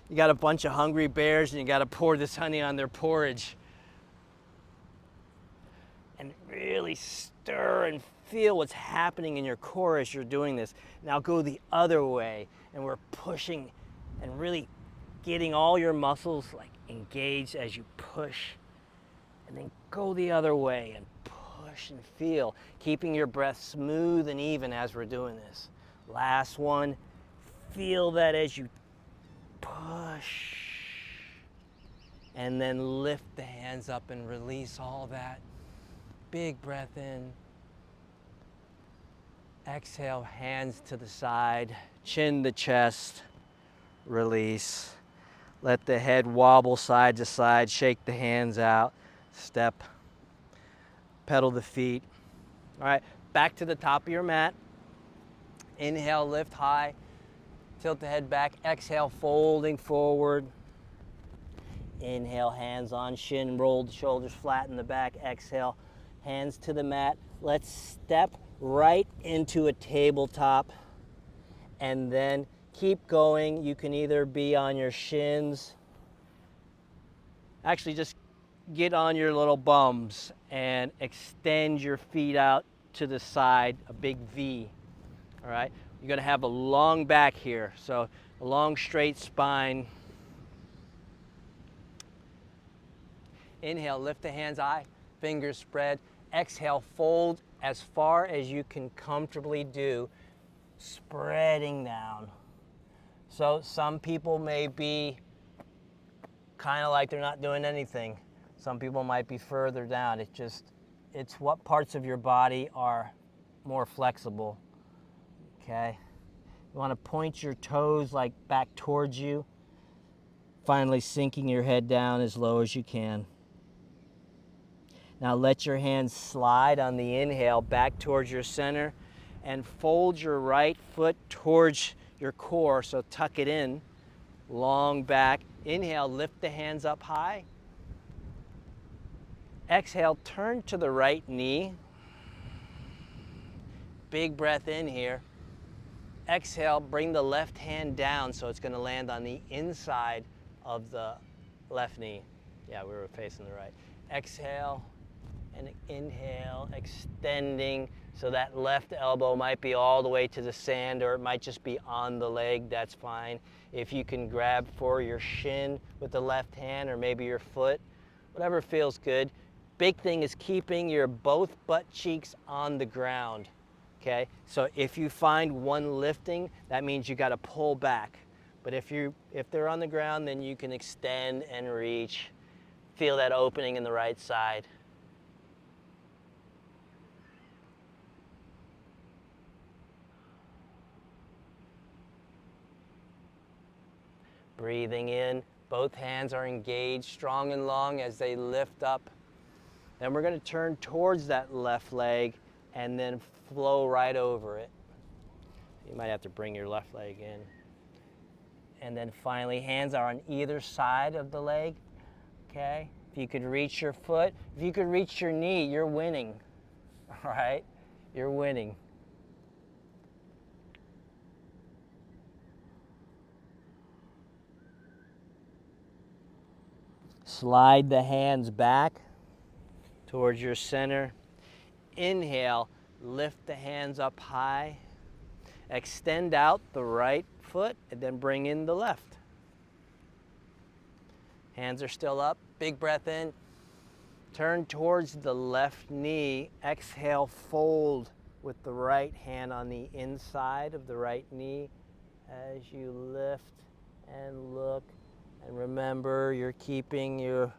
you got a bunch of hungry bears, and you got to pour this honey on their porridge. And really stir and feel what's happening in your core as you're doing this. Now go the other way, and we're pushing and really getting all your muscles like engaged as you push. And then go the other way and push and feel, keeping your breath smooth and even as we're doing this. Last one, feel that as you push. And then lift the hands up and release all that. Big breath in. Exhale, hands to the side, chin to chest, release. Let the head wobble side to side, shake the hands out, step, pedal the feet. All right, back to the top of your mat. Inhale, lift high, tilt the head back. Exhale, folding forward. Inhale, hands on shin, roll the shoulders flat in the back. Exhale, hands to the mat. Let's step right into a tabletop and then keep going. You can either be on your shins. Actually, just get on your little bums and extend your feet out to the side, a big V. All right? You're going to have a long back here, so a long straight spine. Inhale, lift the hands high, fingers spread. Exhale, fold as far as you can comfortably do, spreading down. So some people may be kind of like they're not doing anything. Some people might be further down. It's what parts of your body are more flexible, okay? You want to point your toes like back towards you, finally sinking your head down as low as you can. Now let your hands slide on the inhale back towards your center and fold your right foot towards your core, so tuck it in, long back. Inhale, lift the hands up high. Exhale, turn to the right knee. Big breath in here. Exhale, bring the left hand down so it's going to land on the inside of the left knee. Yeah, we were facing the right. Exhale and inhale, extending so that left elbow might be all the way to the sand, or it might just be on the leg. That's fine. If you can grab for your shin with the left hand, or maybe your foot, whatever feels good. Big thing is keeping your both butt cheeks on the ground. Okay, so if you find one lifting, that means you got to pull back. But if they're on the ground, then you can extend and reach. Feel that opening in the right side. Breathing in, both hands are engaged, strong and long as they lift up. Then we're going to turn towards that left leg and then flow right over it. You might have to bring your left leg in. And then finally, hands are on either side of the leg, okay? If you could reach your foot, if you could reach your knee, you're winning, all right? You're winning. Slide the hands back towards your center. Inhale, lift the hands up high. Extend out the right foot and then bring in the left. Hands are still up. Big breath in. Turn towards the left knee. Exhale, fold with the right hand on the inside of the right knee as you lift and look. And remember, you're keeping your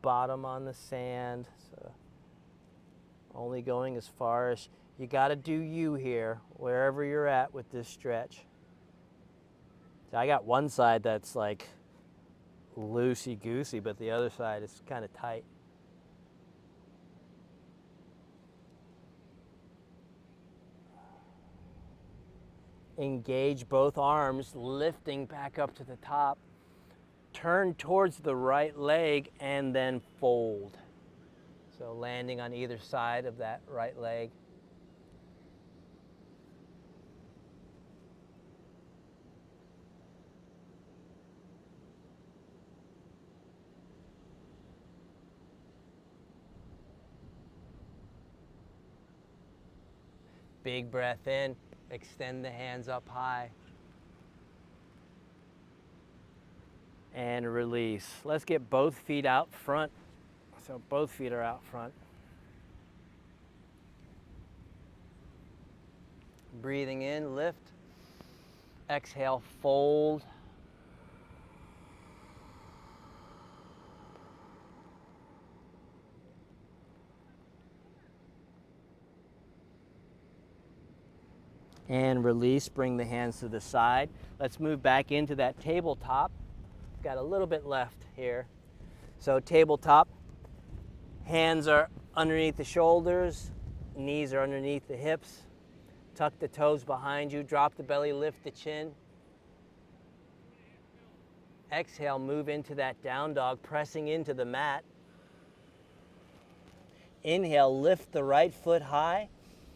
bottom on the sand. So only going as far as you got to do you here, wherever you're at with this stretch. So I got one side that's like loosey-goosey, but the other side is kind of tight. Engage both arms, lifting back up to the top. Turn towards the right leg and then fold. So landing on either side of that right leg. Big breath in, extend the hands up high. And release. Let's get both feet out front. So both feet are out front. Breathing in, lift. Exhale, fold. And release, bring the hands to the side. Let's move back into that tabletop. Got a little bit left here. So tabletop, hands are underneath the shoulders, knees are underneath the hips. Tuck the toes behind you, drop the belly, lift the chin. Exhale, move into that down dog, pressing into the mat. Inhale, lift the right foot high.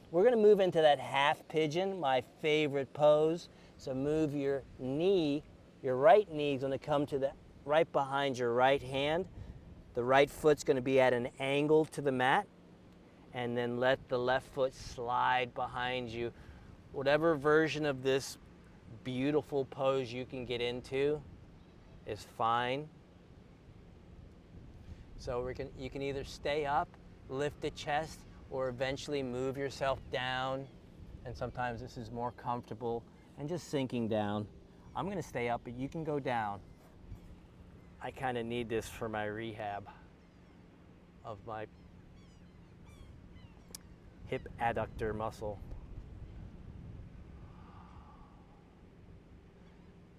We're going to move into that half pigeon, my favorite pose. So move your knee, your right knee is going to come to the right behind your right hand. The right foot's going to be at an angle to the mat. And then let the left foot slide behind you. Whatever version of this beautiful pose you can get into is fine. So you can either stay up, lift the chest, or eventually move yourself down. And sometimes this is more comfortable and just sinking down. I'm gonna stay up, but you can go down. I kind of need this for my rehab of my hip adductor muscle.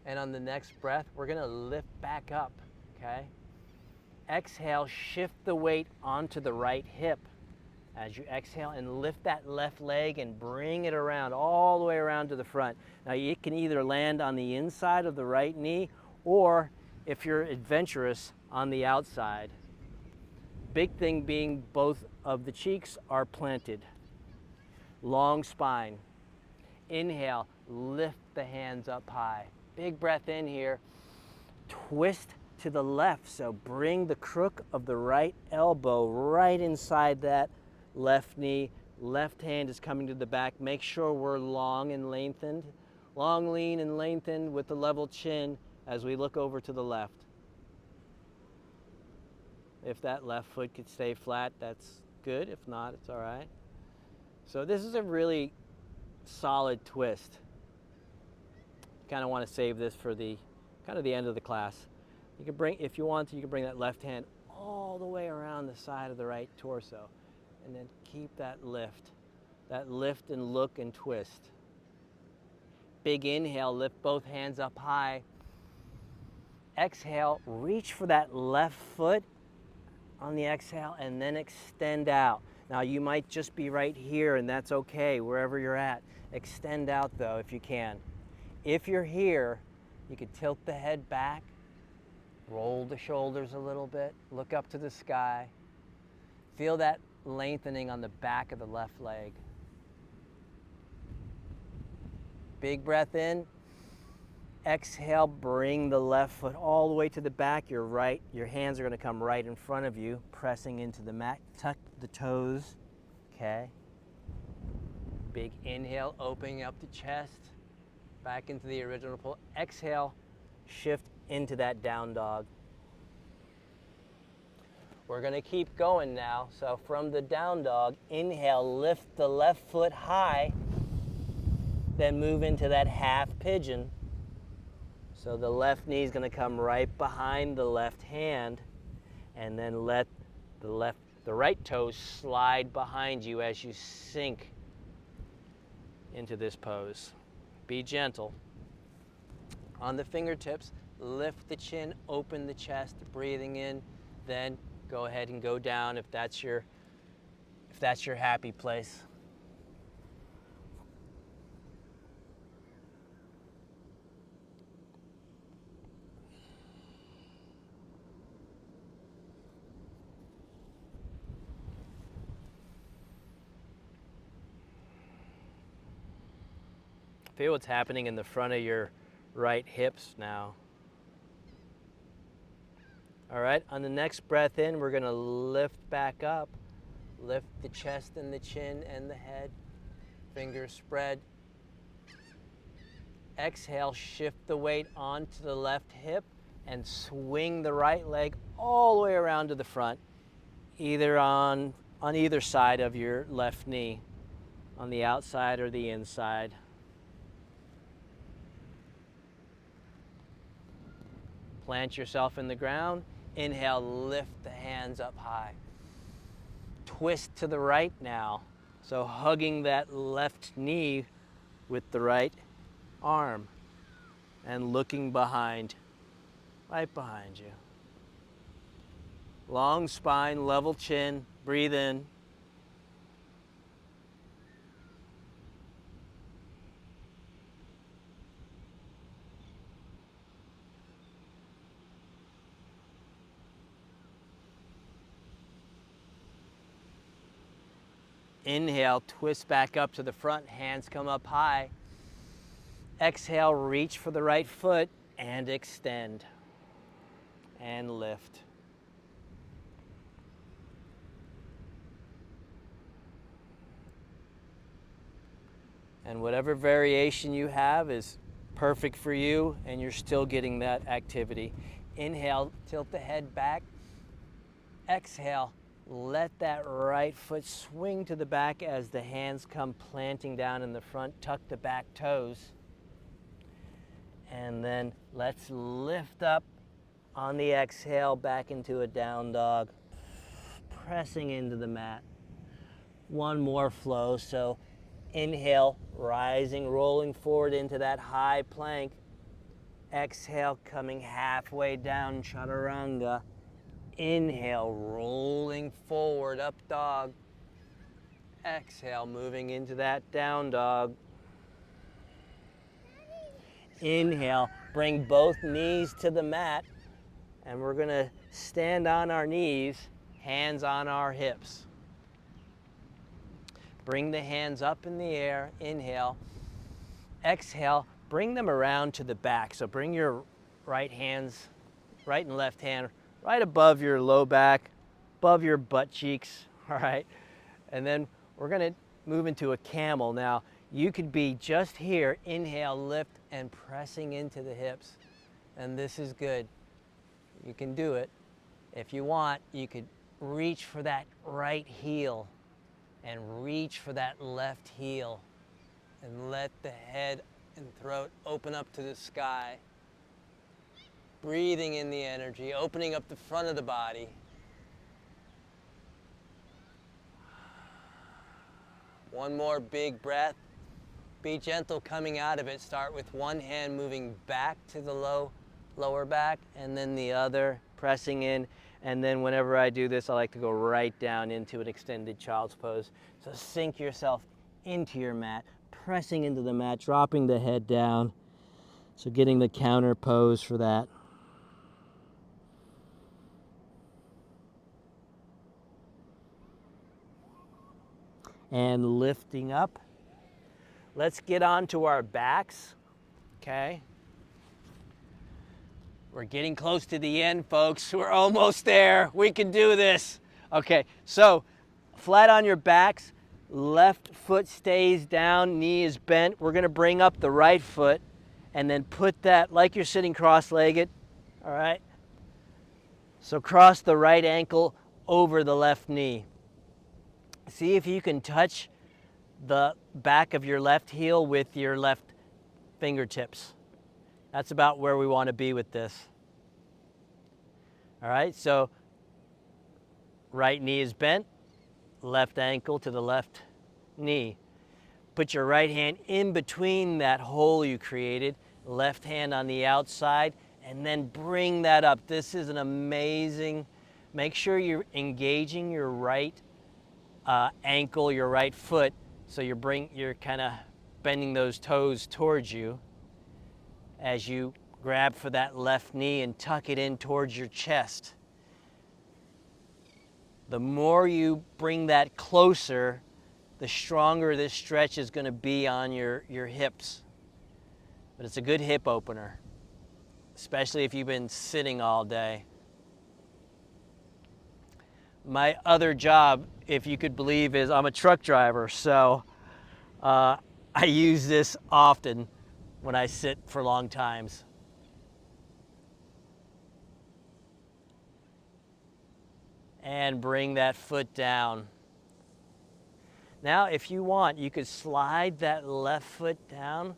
And on the next breath, we're gonna lift back up, okay? Exhale, shift the weight onto the right hip as you exhale, and lift that left leg and bring it around, all the way around to the front. Now you can either land on the inside of the right knee, or if you're adventurous, on the outside. Big thing being both of the cheeks are planted. Long spine. Inhale, lift the hands up high. Big breath in here. Twist to the left, so bring the crook of the right elbow right inside that left knee. Left hand is coming to the back. Make sure we're long and lengthened. Long, lean, and lengthened with the level chin as we look over to the left. If that left foot could stay flat, that's good. If not, it's all right. So this is a really solid twist. Kind of want to save this for the kind of the end of the class. You can bring, if you want to, you can bring that left hand all the way around the side of the right torso, and then keep that lift and look and twist. Big inhale, lift both hands up high. Exhale, reach for that left foot on the exhale, and then extend out. Now you might just be right here, and that's okay, wherever you're at. Extend out though, if you can. If you're here, you could tilt the head back, roll the shoulders a little bit, look up to the sky. Feel that lengthening on the back of the left leg. Big breath in. Exhale, bring the left foot all the way to the back. Your hands are going to come right in front of you, pressing into the mat. Tuck the toes, okay? Big inhale, opening up the chest, back into the original pull. Exhale, shift into that down dog. We're going to keep going now. So from the down dog, inhale, lift the left foot high, then move into that half pigeon. So the left knee is going to come right behind the left hand, and then let the right toes slide behind you as you sink into this pose. Be gentle. On the fingertips, lift the chin, open the chest, breathing in, then go ahead and go down if that's your happy place. Feel what's happening in the front of your right hips now. All right, on the next breath in, we're gonna lift back up. Lift the chest and the chin and the head. Fingers spread. Exhale, shift the weight onto the left hip and swing the right leg all the way around to the front, either on either side of your left knee, on the outside or the inside. Plant yourself in the ground. Inhale, lift the hands up high. Twist to the right now. So hugging that left knee with the right arm and looking behind, right behind you. Long spine, level chin, breathe in. Inhale, twist back up to the front, hands come up high. Exhale, reach for the right foot and extend and lift. And whatever variation you have is perfect for you, and you're still getting that activity. Inhale, tilt the head back. Exhale, let that right foot swing to the back as the hands come planting down in the front. Tuck the back toes. And then let's lift up on the exhale back into a down dog, pressing into the mat. One more flow. So inhale, rising, rolling forward into that high plank. Exhale, coming halfway down, chaturanga. Inhale, rolling forward, up dog. Exhale, moving into that down dog. Inhale, bring both knees to the mat, and we're gonna stand on our knees, hands on our hips. Bring the hands up in the air, inhale. Exhale, bring them around to the back. So bring your right hands, right and left hand, right above your low back, above your butt cheeks, all right? And then we're gonna move into a camel. Now, you could be just here, inhale, lift, and pressing into the hips. And this is good. You can do it. If you want, you could reach for that right heel and reach for that left heel and let the head and throat open up to the sky. Breathing in the energy, opening up the front of the body. One more big breath. Be gentle coming out of it. Start with one hand moving back to the lower back, and then the other pressing in. And then whenever I do this, I like to go right down into an extended child's pose. So sink yourself into your mat, pressing into the mat, dropping the head down. So getting the counter pose for that. And lifting up. Let's get onto our backs, okay? We're getting close to the end, folks. We're almost there. We can do this. Okay, so flat on your backs, left foot stays down, knee is bent. We're gonna bring up the right foot and then put that like you're sitting cross-legged, all right? So cross the right ankle over the left knee. See if you can touch the back of your left heel with your left fingertips. That's about where we want to be with this. All right, so right knee is bent, left ankle to the left knee. Put your right hand in between that hole you created, left hand on the outside, and then bring that up. This is an amazing, make sure you're engaging your right ankle, your right foot, so you're kind of bending those toes towards you as you grab for that left knee and tuck it in towards your chest. The more you bring that closer, the stronger this stretch is going to be on your hips. But it's a good hip opener, especially if you've been sitting all day. My other job, if you could believe, is I'm a truck driver, so I use this often when I sit for long times. And bring that foot down. Now, if you want, you could slide that left foot down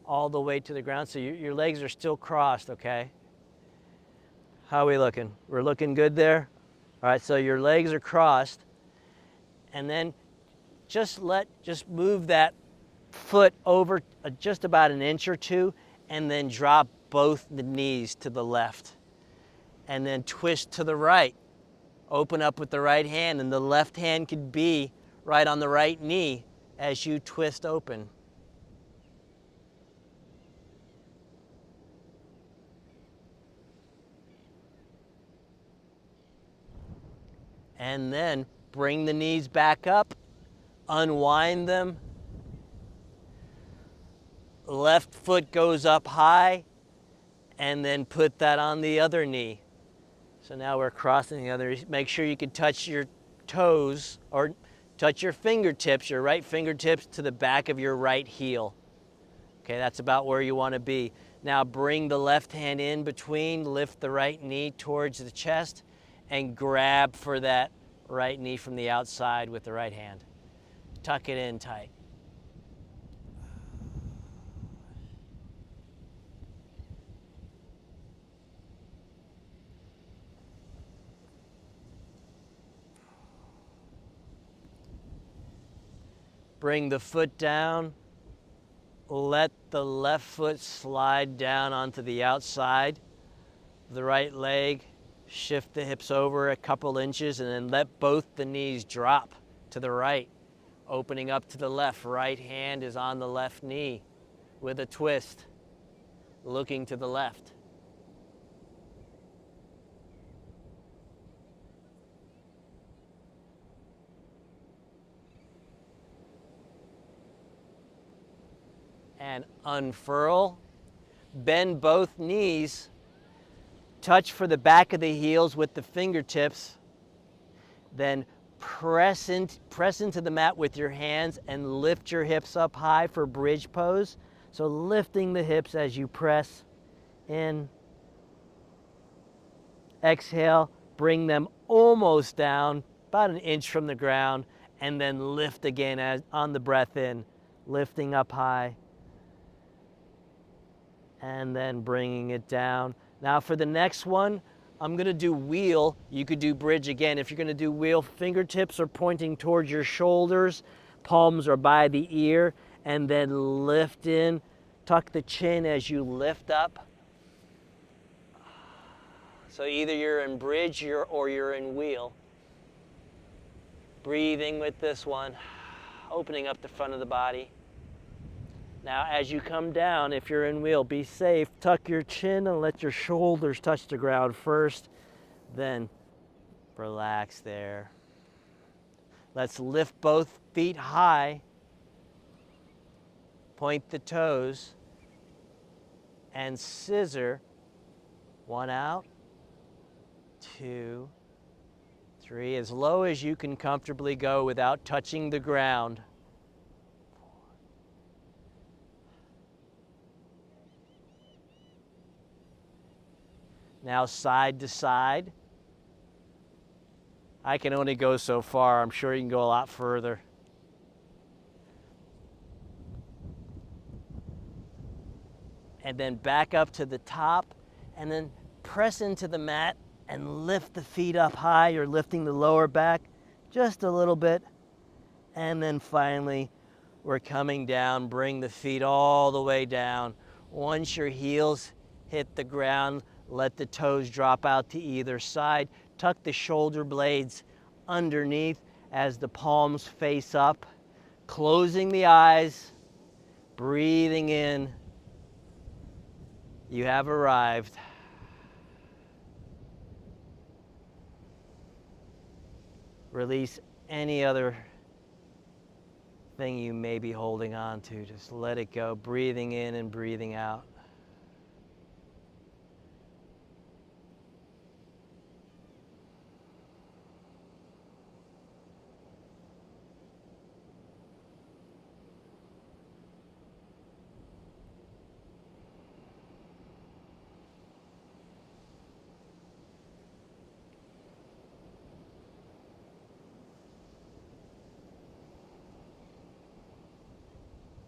all the way to the ground so your legs are still crossed, okay? How are we looking? We're looking good there? All right, so your legs are crossed, and then just move that foot over just about an inch or two, and then drop both the knees to the left, and then twist to the right. Open up with the right hand, and the left hand could be right on the right knee as you twist open. And then bring the knees back up, unwind them. Left foot goes up high, and then put that on the other knee. So now we're crossing the other. Make sure you can touch your toes or touch your fingertips, your right fingertips to the back of your right heel. Okay, that's about where you want to be. Now bring the left hand in between, lift the right knee towards the chest, and grab for that right knee from the outside with the right hand. Tuck it in tight. Bring the foot down. Let the left foot slide down onto the outside of the right leg. Shift the hips over a couple inches and then let both the knees drop to the right, opening up to the left. Right hand is on the left knee with a twist, looking to the left. And unfurl. Bend both knees. Touch for the back of the heels with the fingertips. Then press into the mat with your hands and lift your hips up high for bridge pose. So lifting the hips as you press in. Exhale, bring them almost down, about an inch from the ground, and then lift again as on the breath in, lifting up high. And then bringing it down. Now for the next one, I'm gonna do wheel. You could do bridge again. If you're gonna do wheel, fingertips are pointing towards your shoulders, palms are by the ear, and then lift in. Tuck the chin as you lift up. So either you're in bridge or you're in wheel. Breathing with this one, opening up the front of the body. Now, as you come down, if you're in wheel, be safe. Tuck your chin and let your shoulders touch the ground first. Then relax there. Let's lift both feet high. Point the toes. And scissor. 1 out. 2, 3. As low as you can comfortably go without touching the ground. Now side to side. I can only go so far. I'm sure you can go a lot further. And then back up to the top and then press into the mat and lift the feet up high. You're lifting the lower back just a little bit. And then finally, we're coming down. Bring the feet all the way down. Once your heels hit the ground, let the toes drop out to either side. Tuck the shoulder blades underneath as the palms face up. Closing the eyes, breathing in. You have arrived. Release any other thing you may be holding on to. Just let it go, breathing in and breathing out.